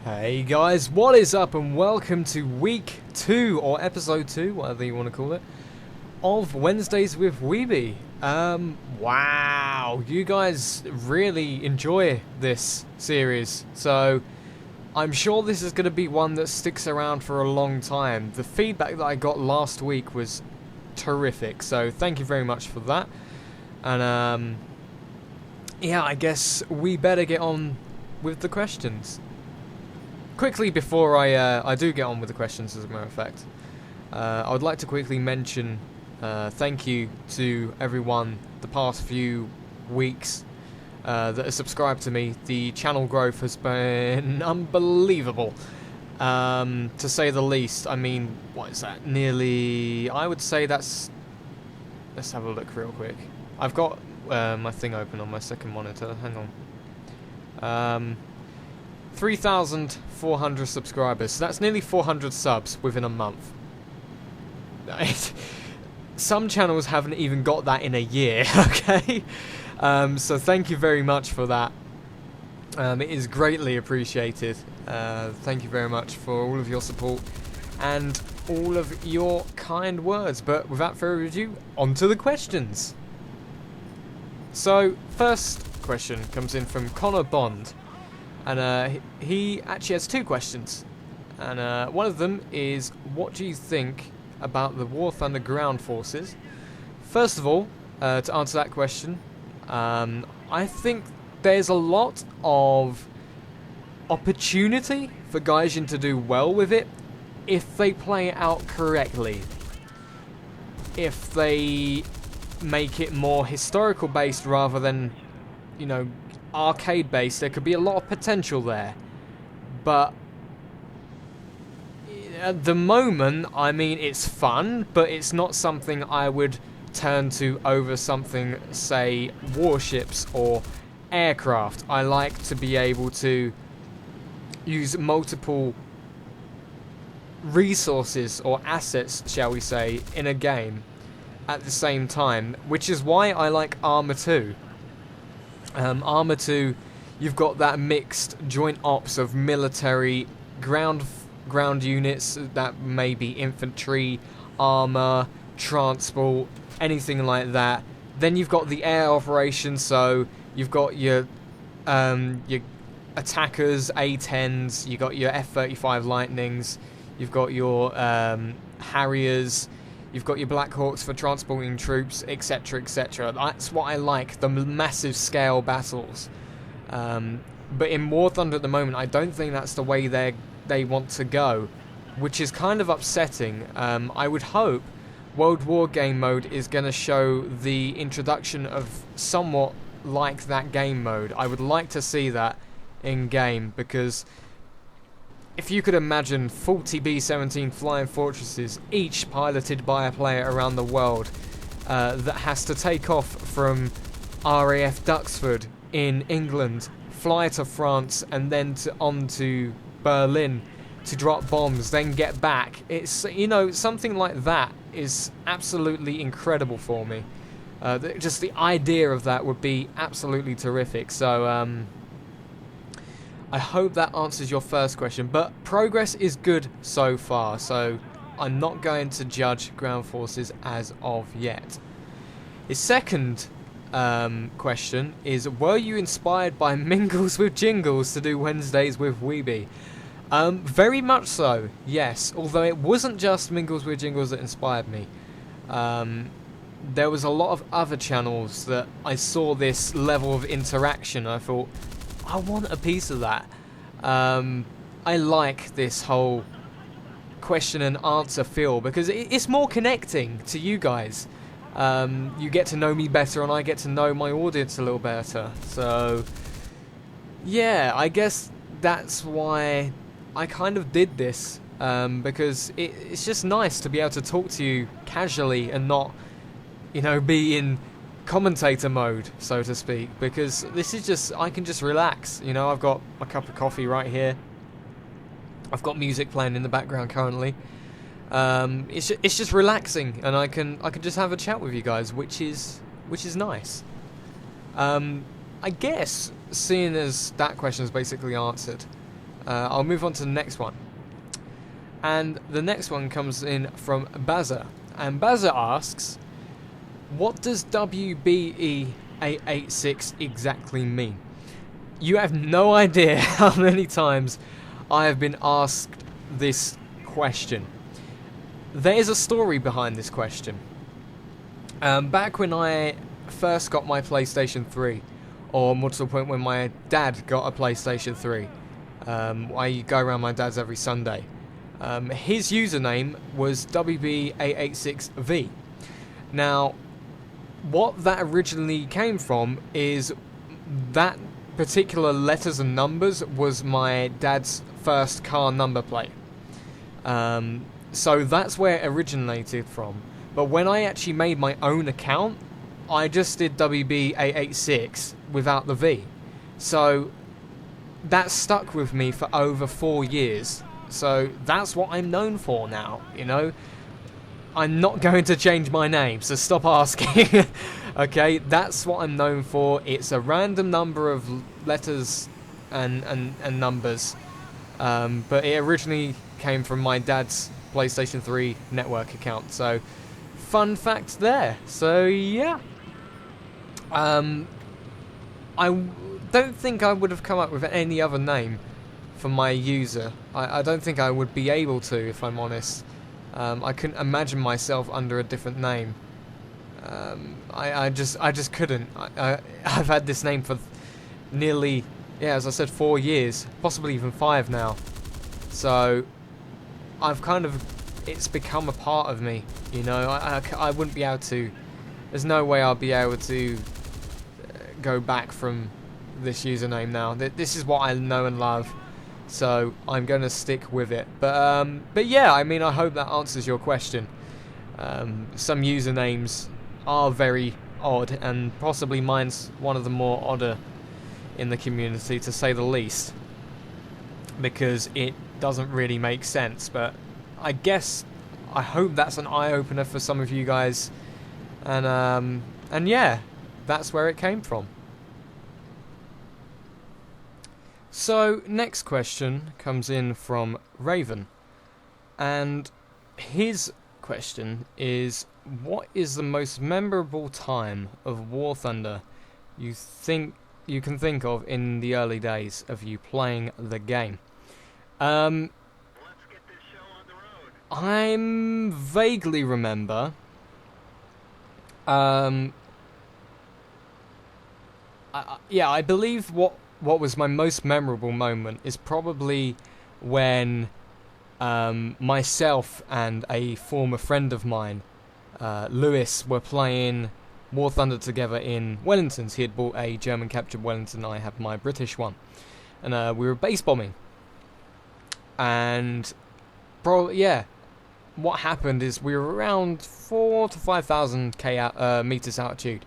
Hey guys, what is up and welcome to week 2 or episode 2, whatever you want to call it, of Wednesdays with Weeby. Wow, you guys really enjoy this series, so I'm sure this is going to be one that sticks around for a long time. The feedback that I got last week was terrific, so thank you very much for that. And yeah, I guess we better get on with the questions. Quickly, before I do get on with the questions, as a matter of fact, I would like to quickly mention thank you to everyone the past few weeks that has subscribed to me. The channel growth has been unbelievable, to say the least. I mean, what is that? Nearly, I would say that's... Let's have a look real quick. I've got my thing open on my second monitor. Hang on. 3,400 subscribers. So that's nearly 400 subs within a month. Some channels haven't even got that in a year, okay? So thank you very much for that. It is greatly appreciated. Thank you very much for all of your support and all of your kind words. But without further ado, on to the questions. So, first question comes in from Connor Bond. And he actually has two questions. And one of them is, what do you think about the War Thunder ground forces? First of all, to answer that question, I think there's a lot of opportunity for Gaijin to do well with it if they play it out correctly. If they make it more historical based rather than, you know, arcade based, there could be a lot of potential there. But at the moment, I mean, it's fun, but it's not something I would turn to over something, say, warships or aircraft. I like to be able to use multiple resources or assets, shall we say, in a game at the same time, which is why I like Arma 2. Arma 2, you've got that mixed joint ops of military ground units, that may be infantry, armor, transport, anything like that. Then you've got the air operations, so you've got your attackers, A-10s, you've got your F-35 Lightnings, you've got your Harriers, you've got your Black Hawks for transporting troops, etc., etc. That's what I like, the massive scale battles. But in War Thunder at the moment, I don't think that's the way they want to go, which is kind of upsetting. I would hope World War game mode is going to show the introduction of somewhat like that game mode. I would like to see that in game, because if you could imagine 40 B-17 flying fortresses, each piloted by a player around the world, that has to take off from RAF Duxford in England, fly to France, and then on to Berlin to drop bombs, then get back. It's, you know, something like that is absolutely incredible for me. Just the idea of that would be absolutely terrific. So, I hope that answers your first question, but progress is good so far, so I'm not going to judge ground forces as of yet. His second question is, were you inspired by Mingles with Jingles to do Wednesdays with Weeby? Very much so, yes, although it wasn't just Mingles with Jingles that inspired me. There was a lot of other channels that I saw this level of interaction. I thought, I want a piece of that. I like this whole question and answer feel, because it's more connecting to you guys. You get to know me better and I get to know my audience a little better. So, yeah, I guess that's why I kind of did this. Because it's just nice to be able to talk to you casually and not, you know, be in commentator mode, so to speak, because this is just, I can just relax. You know, I've got a cup of coffee right here, I've got music playing in the background currently. It's just relaxing, and I can just have a chat with you guys, which is nice. I guess, seeing as that question is basically answered, I'll move on to the next one. And the next one comes in from Bazza. And Bazza asks, what does WBE886 exactly mean? You have no idea how many times I have been asked this question. There is a story behind this question. Back when I first got my PlayStation 3, or more to the point when my dad got a PlayStation 3, I go around my dad's every Sunday. His username was WB886V. Now, what that originally came from is that particular letters and numbers was my dad's first car number plate. So that's where it originated from. But when I actually made my own account, I just did WB886 without the V. So that stuck with me for over 4 years. So that's what I'm known for now, you know. I'm not going to change my name, so stop asking. Okay, that's what I'm known for. It's a random number of letters and numbers. But it originally came from my dad's PlayStation 3 network account. So, fun fact there. So, yeah. I don't think I would have come up with any other name for my user. I don't think I would be able to, if I'm honest. I couldn't imagine myself under a different name. I just couldn't. I've had this name for nearly, yeah, as I said, 4 years, possibly even 5 now. So I've kind of, it's become a part of me, you know. I wouldn't be able to, there's no way I'll be able to go back from this username now. This is what I know and love, so I'm going to stick with it. But yeah, I mean, I hope that answers your question. Some usernames are very odd, and possibly mine's one of the more odder in the community, to say the least, because it doesn't really make sense. But I guess, I hope that's an eye-opener for some of you guys, and yeah, that's where it came from. So next question comes in from Raven, and his question is, what is the most memorable time of War Thunder you can think of in the early days of you playing the game? Let's get this show on the road. I'm vaguely remember I believe what was my most memorable moment is probably when myself and a former friend of mine, Lewis, were playing War Thunder together in Wellingtons. He had bought a German captured Wellington, I had my British one, and we were base bombing. And what happened is we were around 4,000 to 5,000 meters altitude,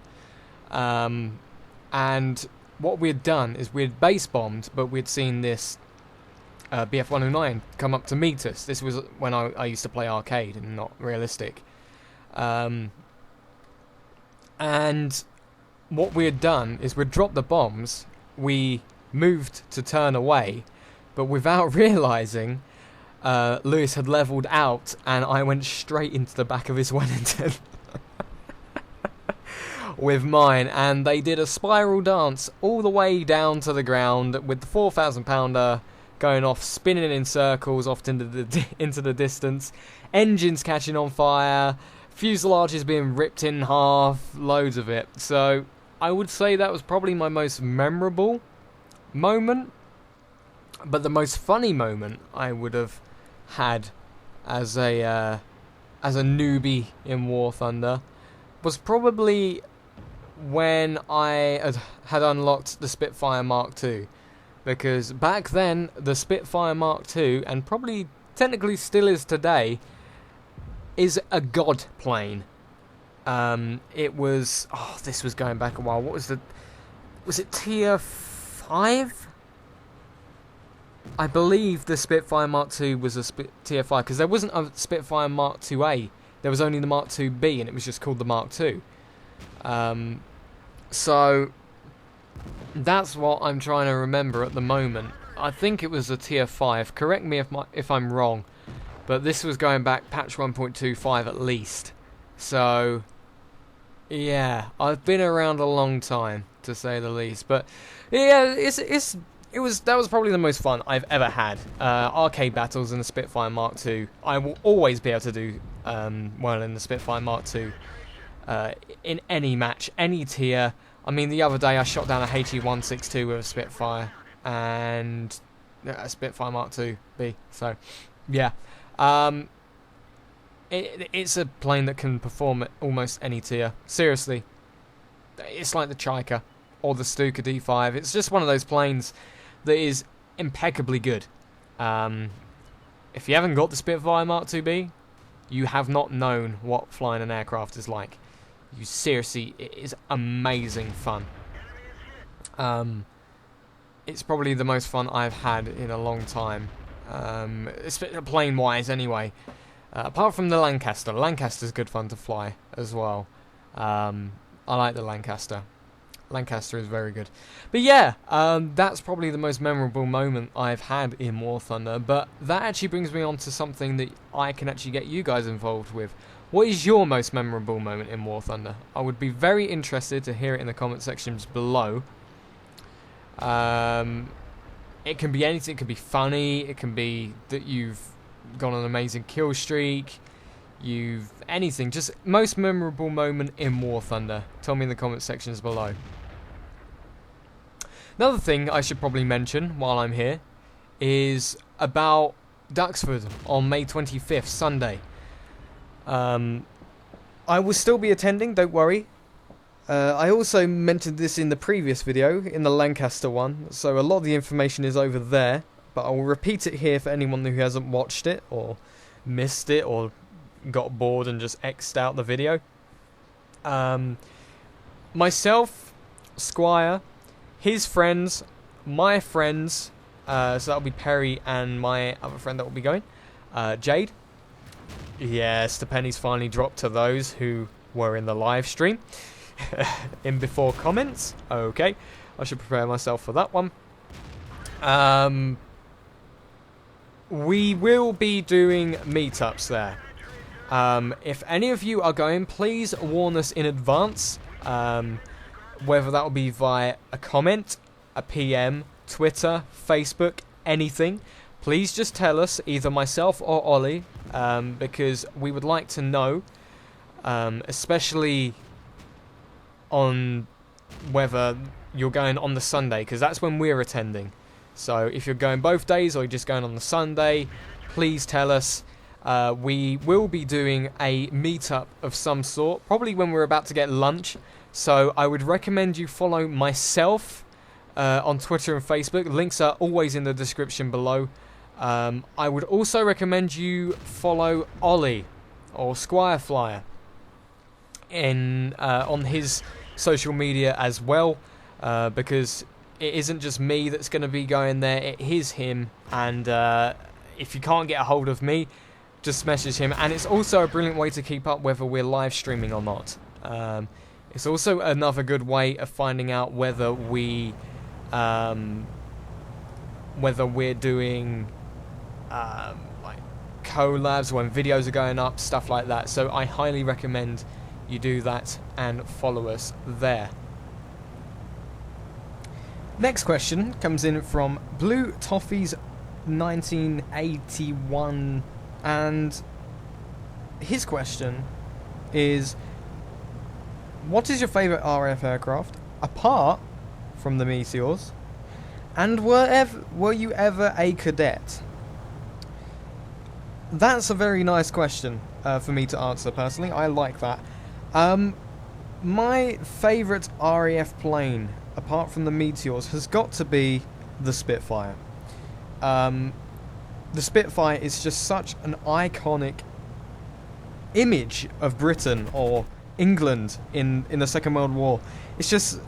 and what we had done is we had base bombed, but we'd seen this BF-109 come up to meet us. This was when I used to play arcade and not realistic. And what we had done is we'd dropped the bombs, we moved to turn away, but without realising, Lewis had levelled out, and I went straight into the back of his Wellington with mine, and they did a spiral dance all the way down to the ground with the 4,000 pounder going off, spinning in circles off into the distance, engines catching on fire, fuselages being ripped in half, loads of it. So I would say that was probably my most memorable moment, but the most funny moment I would have had as a newbie in War Thunder was probably when I had unlocked the Spitfire Mark II, because back then the Spitfire Mark II, and probably technically still is today, is a god plane. It was, this was going back a while. What was it tier 5? I believe the Spitfire Mark II was a tier 5, because there wasn't a Spitfire Mark IIA. There was only the Mark IIB, and it was just called the Mark II. So that's what I'm trying to remember at the moment. I think it was a tier 5. Correct me if I'm wrong, but this was going back patch 1.25 at least. So, yeah, I've been around a long time, to say the least. But yeah, that was probably the most fun I've ever had. Arcade battles in the Spitfire Mark II. I will always be able to do well in the Spitfire Mark II in any match, any tier. I mean, the other day I shot down a HE-162 with a Spitfire and a Spitfire Mark II B. So, yeah. It's a plane that can perform at almost any tier. Seriously. It's like the Chaika or the Stuka D5. It's just one of those planes that is impeccably good. If you haven't got the Spitfire Mark II-B, you have not known what flying an aircraft is like. You seriously, it is amazing fun. It's probably the most fun I've had in a long time. Plane-wise, anyway. Apart from the Lancaster. Lancaster's good fun to fly as well. I like the Lancaster. Lancaster is very good. But yeah, that's probably the most memorable moment I've had in War Thunder. But that actually brings me on to something that I can actually get you guys involved with. What is your most memorable moment in War Thunder? I would be very interested to hear it in the comment sections below. It can be anything. It can be funny. It can be that you've gone on an amazing kill streak. Anything. Just most memorable moment in War Thunder. Tell me in the comment sections below. Another thing I should probably mention while I'm here is about Duxford on May 25th, Sunday. I will still be attending, don't worry. I also mentioned this in the previous video, in the Lancaster one, so a lot of the information is over there, but I will repeat it here for anyone who hasn't watched it, or missed it, or got bored and just X'd out the video. Myself, Squire, his friends, my friends, so that'll be Perry and my other friend that will be going, Jade. Yes, the pennies finally dropped to those who were in the live stream. In before comments. Okay, I should prepare myself for that one. We will be doing meetups there. If any of you are going, please warn us in advance. Whether that will be via a comment, a PM, Twitter, Facebook, anything. Please just tell us, either myself or Ollie, because we would like to know, especially on whether you're going on the Sunday, because that's when we're attending. So if you're going both days or you're just going on the Sunday, please tell us. We will be doing a meetup of some sort, probably when we're about to get lunch. So I would recommend you follow myself on Twitter and Facebook. Links are always in the description below. I would also recommend you follow Ollie or Squire Flyer on his social media as well, because it isn't just me that's going to be going there, it is him, and if you can't get a hold of me, just message him. And it's also a brilliant way to keep up whether we're live streaming or not. It's also another good way of finding out whether we're doing like collabs, when videos are going up, stuff like that. So I highly recommend you do that and follow us there. Next question comes in from Blue Toffees 1981, and his question is, what is your favourite RAF aircraft apart from the Meteors, and were you ever a cadet? That's a very nice question for me to answer personally. I like that. My favourite RAF plane apart from the Meteors has got to be the Spitfire. The Spitfire is just such an iconic image of Britain or England in the Second World War. It's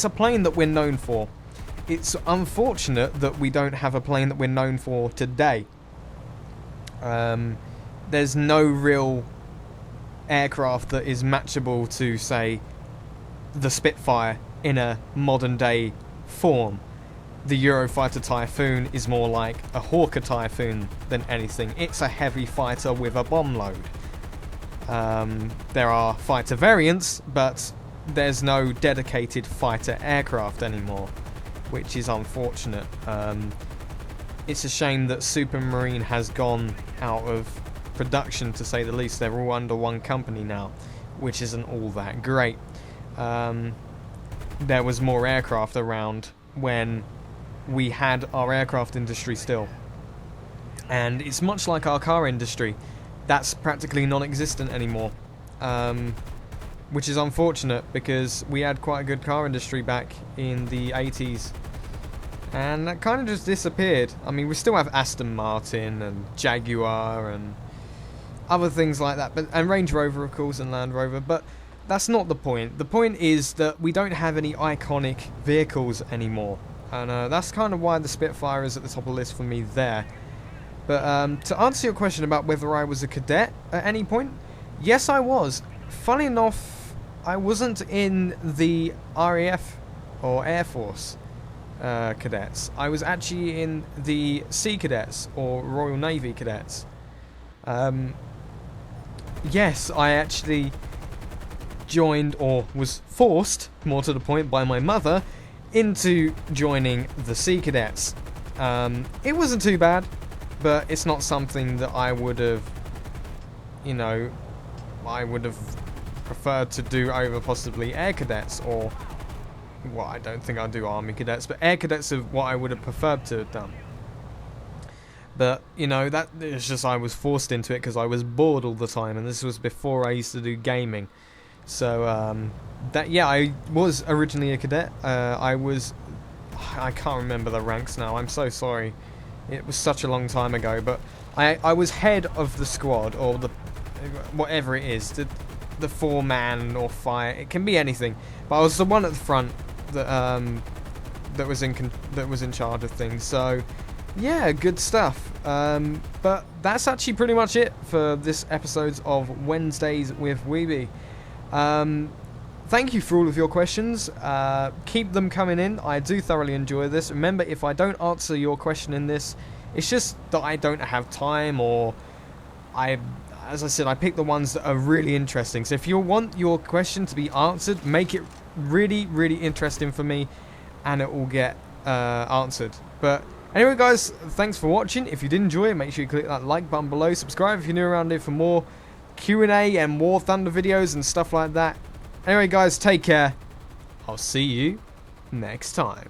a plane that we're known for. It's unfortunate that we don't have a plane that we're known for today. There's no real aircraft that is matchable to, say, the Spitfire in a modern day form. the Eurofighter Typhoon is more like a Hawker Typhoon than anything. It's a heavy fighter with a bomb load. There are fighter variants, but there's no dedicated fighter aircraft anymore, which is unfortunate. It's a shame that Supermarine has gone out of production, to say the least. They're all under one company now, which isn't all that great. There was more aircraft around when we had our aircraft industry still. And it's much like our car industry. That's practically non-existent anymore. Which is unfortunate, because we had quite a good car industry back in the 80s. And that kind of just disappeared. I mean, we still have Aston Martin and Jaguar and other things like that, and Range Rover, of course, and Land Rover, but that's not the point. The point is that we don't have any iconic vehicles anymore, and that's kind of why the Spitfire is at the top of the list for me there. But to answer your question about whether I was a cadet at any point, yes, I was. Funny enough, I wasn't in the RAF or Air Force cadets. I was actually in the Sea Cadets or Royal Navy Cadets. Yes, I actually joined, or was forced, more to the point, by my mother into joining the Sea Cadets. It wasn't too bad, but it's not something that I would have, I would have preferred to do over possibly Air Cadets, or, well, I don't think I'd do Army Cadets, but Air Cadets are what I would have preferred to have done. But, that it's just I was forced into it because I was bored all the time, and this was before I used to do gaming. So, I was originally a cadet. I can't remember the ranks now, I'm so sorry. It was such a long time ago, but I was head of the squad, or the whatever it is, the four-man or fire, it can be anything. But I was the one at the front that was in charge of things. So, yeah, good stuff. But that's actually pretty much it for this episode of Wednesdays with Weeby. Thank you for all of your questions. Keep them coming in. I do thoroughly enjoy this. Remember, if I don't answer your question in this, it's just that I don't have time, or as I said, I pick the ones that are really interesting. So if you want your question to be answered, make it really, really interesting for me, and it will get answered. But anyway, guys, thanks for watching. If you did enjoy it, make sure you click that like button below. Subscribe if you're new around here for more Q&A and War Thunder videos and stuff like that. Anyway, guys, take care. I'll see you next time.